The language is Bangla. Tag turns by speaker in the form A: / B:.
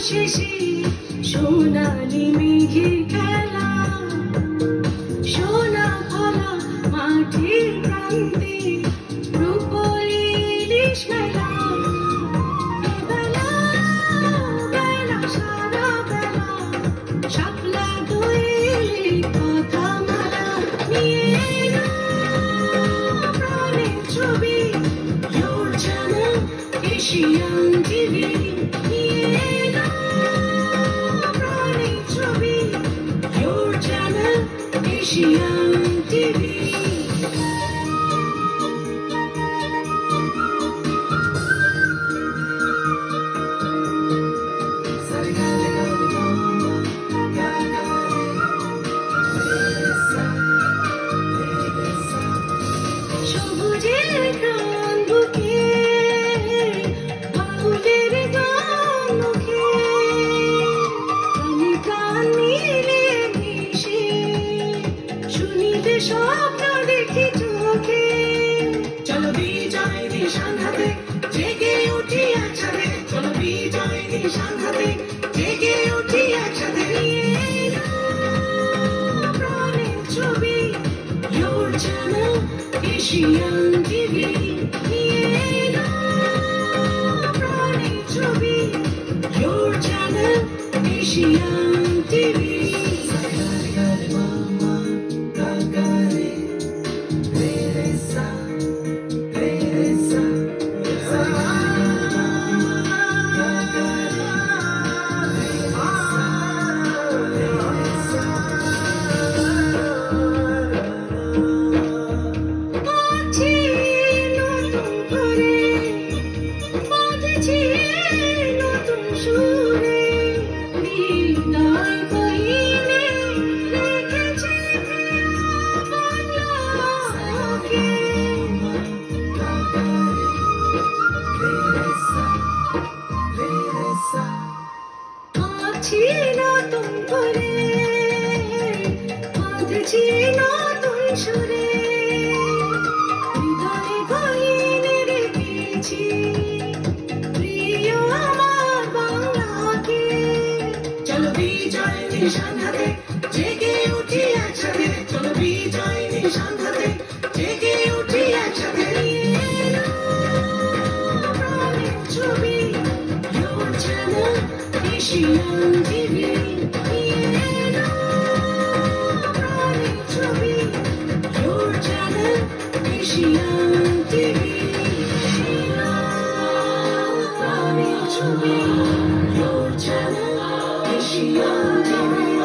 A: শেষে সোনালি মেঘে খেলা, সোনা ফলা মাঠের প্রান্তে রূপলি ইলিশ মেলা। বেলা বেলা সারা বেলা শাপলা দোয়েলে কথা মালা নিয়ে এলো প্রাণের ছবি Your channel Asian TV নিয়ে এলো প্রাণের ছবি Your channel Asian TV। সবুজের গান বুকে বাউলের গান মুখে প্রাণ মিলিয়ে মিশে শুনিতে স্বপ্ন দেখি চোখে। চলো বিজয় দিয়ে সাংঘাতে জেগে উঠি একসাথে, চলো বিজয় দিয়ে সাংঘাতে জেগে উঠি একসাথে। নিয়ে এলো প্রাণের ছবি Your channel Asian TV নিয়ে এলো প্রাণের ছবি Your channel Asian TV। বাজছে নতুন করে, বাজছে নতুন সুরে, হৃদয় গহীনে রেখেছে প্রিয় বাংলাকে। বাজছে নতুন করে, বাজছে নতুন সুরে, হৃদয় গহীনে রেখেছি প্রিয় আমার বাংলাকে। চলো বিজয় দিয়ে সাংঘাতে জেগে উঠি একসাথে, চলো বিজয় দিয়ে সাংঘাতে জেগে উঠি একসাথে। নিয়ে এলো প্রাণের ছবি Your channel Asian TV নিয়ে এলো প্রাণের ছবি Your channel Asian TV প্রাণের ছবি Your channel Asian TV।